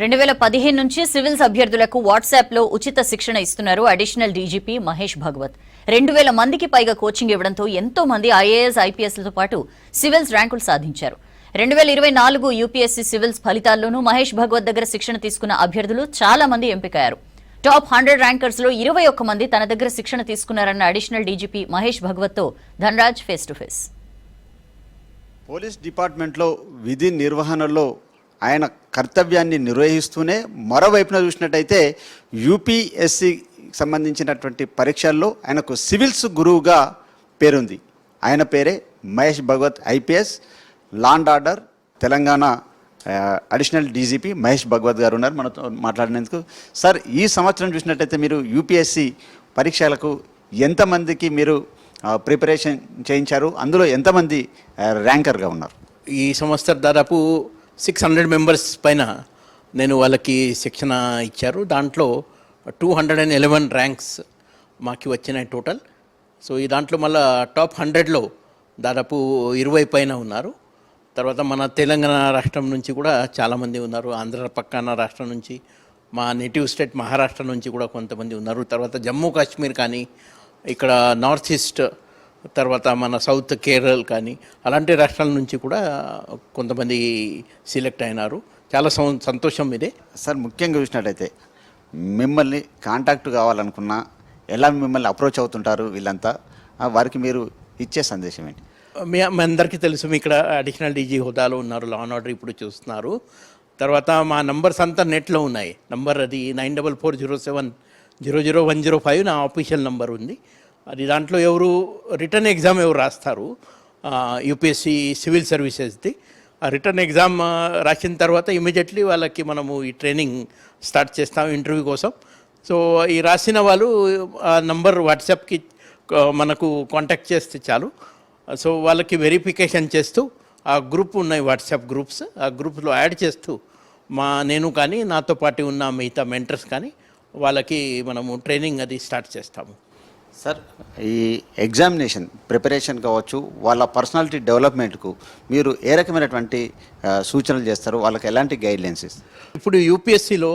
2015 నుంచి సివిల్స్ అభ్యర్థులకు వాట్సాప్లో ఉచిత శిక్షణ ఇస్తున్నారు అడిషనల్ డీజీపీ మహేష్ భగవత్. 2000 మందికి పైగా కోచింగ్ ఇవ్వడంతో ఎంతో మంది ఐఏఎస్, ఐపీఎస్లతో పాటు సివిల్స్ ర్యాంకులు సాధించారు. 2024 యూపీఎస్సీ సివిల్స్ ఫలితాల్లోనూ మహేష్ భగవత్ దగ్గర శిక్షణ తీసుకున్న అభ్యర్థులు చాలా మంది ఎంపికయ్యారు. టాప్ 100 ర్యాంకర్స్ లో 21 మంది తన దగ్గర శిక్షణ తీసుకున్నారన్న అడిషనల్ డీజీపీ మహేష్ భగవత్ తో Dhanraj face to face. Police డిపార్ట్మెంట్లో విధి నిర్వహణలో ఆయన కర్తవ్యాన్ని నిర్వహిస్తూనే మరోవైపున చూసినట్టయితే యూపీఎస్సీ సంబంధించినటువంటి పరీక్షల్లో ఆయనకు సివిల్స్ గురువుగా పేరుంది. ఆయన పేరే Mahesh Bhagwat, IPS, law and order Telangana additional DGP Mahesh Bhagwat గారు ఉన్నారు మనతో మాట్లాడినందుకు. సార్, ఈ సంవత్సరం చూసినట్టయితే మీరు యూపీఎస్సీ పరీక్షలకు ఎంతమందికి మీరు ప్రిపరేషన్ చేయించారు, అందులో ఎంతమంది ర్యాంకర్గా ఉన్నారు? ఈ సంవత్సరం దాదాపు 600 మెంబర్స్ పైన నేను వాళ్ళకి శిక్షణ ఇచ్చారు. దాంట్లో 211 ర్యాంక్స్ మాకు వచ్చినాయి టోటల్. సో ఈ దాంట్లో మళ్ళీ టాప్ 100లో దాదాపు 20 పైన ఉన్నారు. తర్వాత మన తెలంగాణ రాష్ట్రం నుంచి కూడా చాలామంది ఉన్నారు, ఆంధ్ర పక్కన రాష్ట్రం నుంచి, మా నేటివ్ స్టేట్ మహారాష్ట్ర నుంచి కూడా కొంతమంది ఉన్నారు. తర్వాత జమ్మూ కాశ్మీర్ కానీ, ఇక్కడ నార్త్ ఈస్ట్, తర్వాత మన సౌత్ కేరళ కానీ అలాంటి రాష్ట్రాల నుంచి కూడా కొంతమంది సెలెక్ట్ అయినారు. చాలా సంతోషం ఇదే. సార్, ముఖ్యంగా చూసినట్టయితే మిమ్మల్ని కాంటాక్ట్ కావాలనుకున్నా ఎలా మిమ్మల్ని అప్రోచ్ అవుతుంటారు వీళ్ళంతా, వారికి మీరు ఇచ్చే సందేశం ఏంటి? మీ అందరికీ తెలుసు, మీ ఇక్కడ అడిషనల్ డీజీ హోదాలో ఉన్నారు, లా అండ్ ఆర్డర్ ఇప్పుడు చూస్తున్నారు. తర్వాత మా నంబర్స్ అంతా నెట్లో ఉన్నాయి. నంబర్ అది 9440700105 నా ఆఫీషియల్ నంబర్ ఉంది. అది దాంట్లో ఎవరు రిటర్న్ ఎగ్జామ్ ఎవరు రాస్తారు యూపీఎస్సీ సివిల్ సర్వీసెస్ది, ఆ రిటర్న్ ఎగ్జామ్ రాసిన తర్వాత ఇమీడియట్లీ వాళ్ళకి మనము ఈ ట్రైనింగ్ స్టార్ట్ చేస్తాం ఇంటర్వ్యూ కోసం. సో ఈ రాసిన వాళ్ళు ఆ నంబర్ వాట్సాప్కి మనకు కాంటాక్ట్ చేస్తే చాలు. సో వాళ్ళకి వెరిఫికేషన్ చేస్తూ ఆ గ్రూప్ ఉన్నాయి, వాట్సాప్ గ్రూప్స్, ఆ గ్రూప్లో యాడ్ చేస్తూ నేను కానీ నాతో పాటు ఉన్న మిగతా మెంటర్స్ కానీ వాళ్ళకి మనము ట్రైనింగ్ అది స్టార్ట్ చేస్తాము. సార్, ఈ ఎగ్జామినేషన్ ప్రిపరేషన్ కావచ్చు, వాళ్ళ పర్సనాలిటీ డెవలప్మెంట్కు మీరు ఏ రకమైనటువంటి సూచనలు చేస్తారు, వాళ్ళకి ఎలాంటి గైడ్లైన్స్ ఇస్తారు? ఇప్పుడు యూపీఎస్సీలో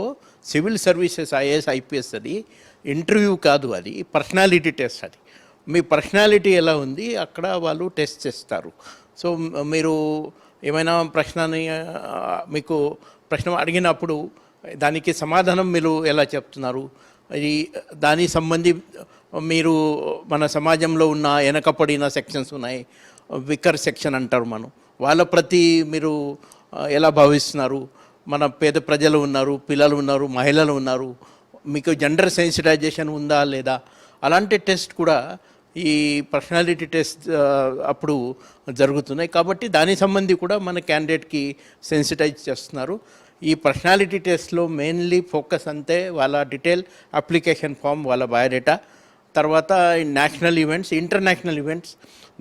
సివిల్ సర్వీసెస్ ఐఏఎస్, ఐపీఎస్ అది ఇంటర్వ్యూ కాదు, అది పర్సనాలిటీ టెస్ట్. అది మీ పర్సనాలిటీ ఎలా ఉంది అక్కడ వాళ్ళు టెస్ట్ చేస్తారు. సో మీరు ఏమైనా మీకు ప్రశ్న అడిగినప్పుడు దానికి సమాధానం మీరు ఎలా చెప్తున్నారు, అది దానికి సంబంధి మీరు మన సమాజంలో ఉన్న వెనకపడిన సెక్షన్స్ ఉన్నాయి, వికర్ సెక్షన్ అంటారు మనం, వాళ్ళ ప్రతి మీరు ఎలా భావిస్తున్నారు, మన పేద ప్రజలు ఉన్నారు, పిల్లలు ఉన్నారు, మహిళలు ఉన్నారు, మీకు జెండర్ సెన్సిటైజేషన్ ఉందా లేదా, అలాంటి టెస్ట్ కూడా ఈ పర్సనాలిటీ టెస్ట్ అప్పుడు జరుగుతున్నాయి. కాబట్టి దానికి సంబంధి కూడా మన క్యాండిడేట్కి సెన్సిటైజ్ చేస్తున్నారు. ఈ పర్సనాలిటీ టెస్ట్లో మెయిన్లీ ఫోకస్ అంతే వాళ్ళ డీటెయిల్ అప్లికేషన్ ఫామ్, వాళ్ళ బయోడేటా, తర్వాత నేషనల్ ఈవెంట్స్, ఇంటర్నేషనల్ ఈవెంట్స్,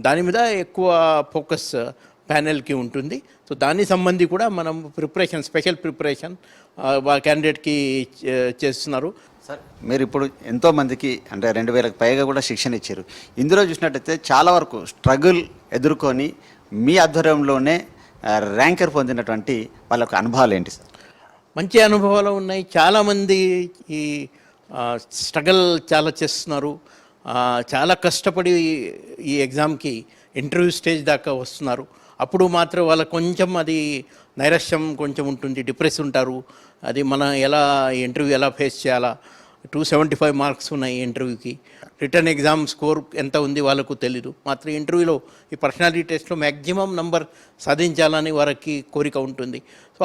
దాని మీద ఎక్కువ ఫోకస్ ప్యానెల్కి ఉంటుంది. సో దానికి సంబంధి కూడా మనం స్పెషల్ ప్రిపరేషన్ క్యాండిడేట్కి చేస్తున్నారు. సార్, మీరు ఇప్పుడు ఎంతోమందికి అంటే 2000కి పైగా కూడా శిక్షణ ఇచ్చారు. ఇందులో చూసినట్టయితే చాలా వరకు స్ట్రగుల్ ఎదుర్కొని మీ ఆధ్వర్యంలోనే ర్యాంకర్ పొందినటువంటి వాళ్ళకు అనుభవాలు ఏంటి సార్? మంచి అనుభవాలు ఉన్నాయి. చాలామంది ఈ స్ట్రగల్ చాలా చేస్తున్నారు, చాలా కష్టపడి ఈ ఎగ్జామ్కి ఇంటర్వ్యూ స్టేజ్ దాకా వస్తున్నారు. అప్పుడు మాత్రం వాళ్ళకు కొంచెం అది నైరాశ్యం కొంచెం ఉంటుంది, డిప్రెస్ ఉంటారు. అది ఎలా ఇంటర్వ్యూ ఎలా ఫేస్ చేయాలా, 275 మార్క్స్ ఉన్నాయి ఇంటర్వ్యూకి, రిటర్న్ ఎగ్జామ్ స్కోర్ ఎంత ఉంది వాళ్ళకు తెలీదు. మాత్రం ఇంటర్వ్యూలో ఈ పర్సనాలిటీ టెస్ట్లో మ్యాక్సిమం నంబర్ సాధించాలని వారికి కోరిక ఉంటుంది. సో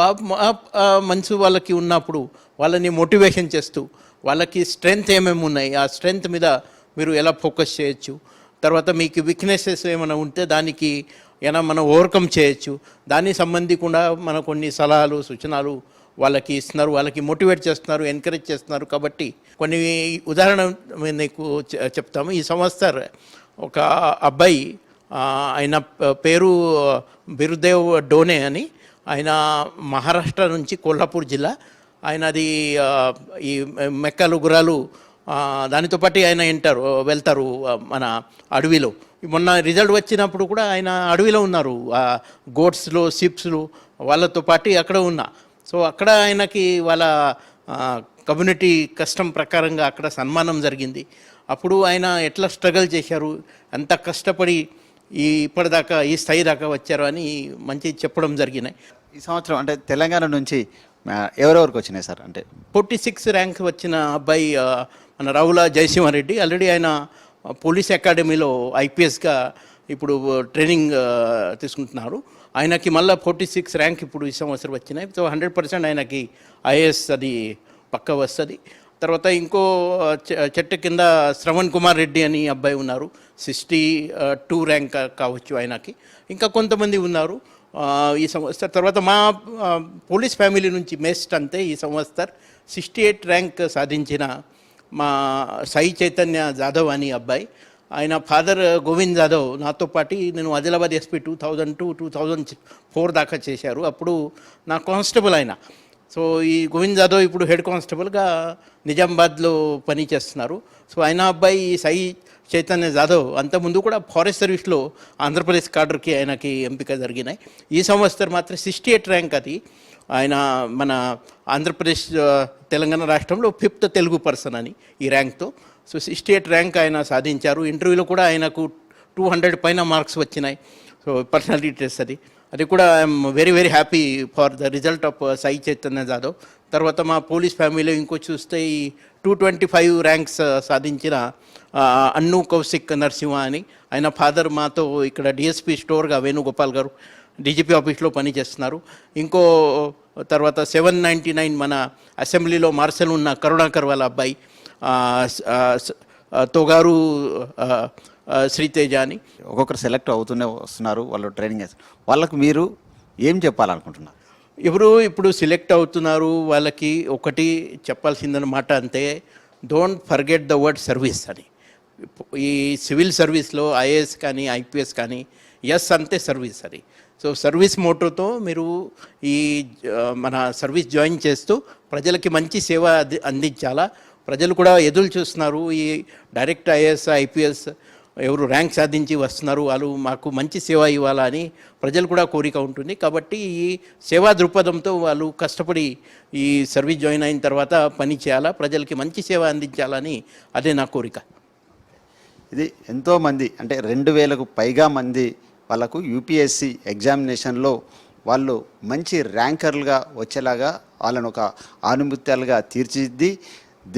ఆ మనసు వాళ్ళకి ఉన్నప్పుడు వాళ్ళని మోటివేషన్ చేస్తూ వాళ్ళకి స్ట్రెంగ్త్ ఏమేమి ఉన్నాయి, ఆ స్ట్రెంగ్త్ మీద మీరు ఎలా ఫోకస్ చేయొచ్చు, తర్వాత మీకు వీక్నెసెస్ ఏమైనా ఉంటే దానికి మనం ఓవర్కమ్ చేయొచ్చు, దానికి సంబంధించకుండా మన కొన్ని సలహాలు, సూచనలు వాళ్ళకి ఇస్తున్నారు, వాళ్ళకి మోటివేట్ చేస్తున్నారు, ఎంకరేజ్ చేస్తున్నారు. కాబట్టి కొన్ని ఉదాహరణ మీకు చెప్తాము. ఈ సంవత్సరం ఒక అబ్బాయి, ఆయన పేరు బిరుదేవ్ డోనే అని, ఆయన మహారాష్ట్ర నుంచి, కోల్హాపూర్ జిల్లా. ఆయనది ఈ మెక్కలు, గుర్రాలు దానితో పాటు ఆయన వెళ్తారు మన అడవిలో. మొన్న రిజల్ట్ వచ్చినప్పుడు కూడా ఆయన అడవిలో ఉన్నారు, గోట్స్లో, షిప్స్లో వాళ్ళతో పాటు అక్కడ ఉన్నా. సో అక్కడ ఆయనకి వాళ్ళ కమ్యూనిటీ కష్టం ప్రకారంగా అక్కడ సన్మానం జరిగింది. అప్పుడు ఆయన ఎట్లా స్ట్రగల్ చేశారు, అంత కష్టపడి ఇప్పటిదాకా ఈ స్థాయి దాకా వచ్చారు అని మంచి చెప్పడం జరిగినాయి. ఈ సంవత్సరం అంటే తెలంగాణ నుంచి ఎవరెవరికి వచ్చినాయి సార్? అంటే 46 ర్యాంక్ వచ్చిన అబ్బాయి మన రావుల జయసింహారెడ్డి. ఆల్రెడీ ఆయన పోలీస్ అకాడమీలో ఐపీఎస్గా ఇప్పుడు ట్రైనింగ్ తీసుకుంటున్నారు. ఆయనకి మళ్ళీ 46 ర్యాంక్ ఇప్పుడు ఈ సంవత్సరం వచ్చినాయి. సో 100% ఆయనకి ఐఏఎస్ అది పక్క వస్తుంది. తర్వాత ఇంకో చెట్టు కింద శ్రవణ్ కుమార్ రెడ్డి అని అబ్బాయి ఉన్నారు, 62 ర్యాంక్ కావచ్చు ఆయనకి. ఇంకా కొంతమంది ఉన్నారు ఈ సంవత్సరం. తర్వాత మా పోలీస్ ఫ్యామిలీ నుంచి బెస్ట్ అంతే ఈ సంవత్సరం 68 ర్యాంక్ సాధించిన మా సాయి చైతన్య జాదవ్ అని అబ్బాయి. ఆయన ఫాదర్ గోవింద్ జాదవ్ నాతో పాటు నేను ఆదిలాబాద్ ఎస్పీ 2002-2004 దాకా చేశారు. అప్పుడు నా కానిస్టేబుల్ ఆయన. సో ఈ గోవింద్ జాదవ్ ఇప్పుడు హెడ్ కానిస్టేబుల్గా నిజామాబాద్లో పని చేస్తున్నారు. సో ఆయన అబ్బాయి సాయి చైతన్య జాదవ్ అంతకుముందు కూడా ఫారెస్ట్ సర్వీస్లో ఆంధ్రప్రదేశ్ కాడర్కి ఆయనకి ఎంపిక జరిగినాయి. ఈ సంవత్సరం మాత్రం 68 ర్యాంక్ అది. ఆయన మన ఆంధ్రప్రదేశ్ తెలంగాణ రాష్ట్రంలో 5th తెలుగు పర్సన్ అని ఈ ర్యాంక్తో. సో 68 ర్యాంక్ ఆయన సాధించారు. ఇంటర్వ్యూలో కూడా ఆయనకు 200 పైన మార్క్స్ వచ్చినాయి. సో పర్సనాలిటీ టెస్ట్ అది కూడా I'm very very happy for the result of Sai Chaitanya Jadhav. తర్వాత మా పోలీస్ ఫ్యామిలీలో ఇంకో చూస్తే ఈ 225 ర్యాంక్స్ సాధించిన అన్ను కౌశిక్ నరసింహ అని. ఆయన ఫాదర్ మాతో ఇక్కడ డిఎస్పీ స్టోర్గా వేణుగోపాల్ గారు డీజీపీ ఆఫీస్లో పనిచేస్తున్నారు. ఇంకో తర్వాత 799 మన అసెంబ్లీలో మార్షల్ ఉన్న కరుణాకర్ వాళ్ళ అబ్బాయి తోగారు శ్రీతేజ అని. ఒక్కొక్కరు సెలెక్ట్ అవుతూనే వస్తున్నారు, వాళ్ళు ట్రైనింగ్ చేస్తారు. వాళ్ళకు మీరు ఏం చెప్పాలనుకుంటున్నారు? ఎవరు ఇప్పుడు సెలెక్ట్ అవుతున్నారు వాళ్ళకి ఒకటి చెప్పాల్సిందనమాట, అంతే, don't forget the word service అని. ఈ సివిల్ సర్వీస్లో ఐఏఎస్ కానీ ఐపీఎస్ కానీ ఎస్ అంతే సర్వీస్ అది. సో సర్వీస్ మోటోతో మీరు ఈ మన సర్వీస్ జాయిన్ చేస్తూ ప్రజలకి మంచి సేవ అందించాలా. ప్రజలు కూడా ఎదురు చూస్తున్నారు, ఈ డైరెక్ట్ ఐఏఎస్ ఐపీఎస్ ఎవరు ర్యాంక్ సాధించి వస్తున్నారు, వాళ్ళు మాకు మంచి సేవ ఇవ్వాలా అని ప్రజలు కూడా కోరిక ఉంటుంది. కాబట్టి ఈ సేవా దృక్పథంతో వాళ్ళు కష్టపడి ఈ సర్వీస్ జాయిన్ అయిన తర్వాత పని చేయాలా, ప్రజలకి మంచి సేవ అందించాలని అదే నా కోరిక. ఇది ఎంతోమంది అంటే 2000కు పైగా మంది వాళ్ళకు యూపీఎస్సి ఎగ్జామినేషన్లో వాళ్ళు మంచి ర్యాంకర్లుగా వచ్చేలాగా వాళ్ళను ఒక ఆనుమత్యాలుగా తీర్చిదిద్ది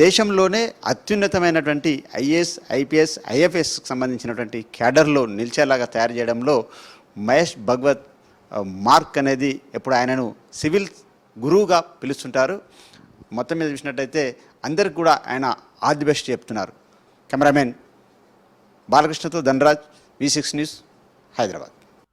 దేశంలోనే అత్యున్నతమైనటువంటి ఐఏఎస్ ఐపీఎస్ ఐఎఫ్ఎస్కి సంబంధించినటువంటి క్యాడర్లో నిలిచేలాగా తయారు చేయడంలో మహేష్ భగవత్ మార్క్ అనేది ఎప్పుడు ఆయనను సివిల్ గురువుగా పిలుస్తుంటారు. మొత్తం మీద చూసినట్టయితే అందరికి కూడా ఆయన ఆల్ ది బెస్ట్ చెప్తున్నారు. కెమెరామెన్ బాలకృష్ణతో ధనరాజ్, V6 న్యూస్, హైదరాబాద్.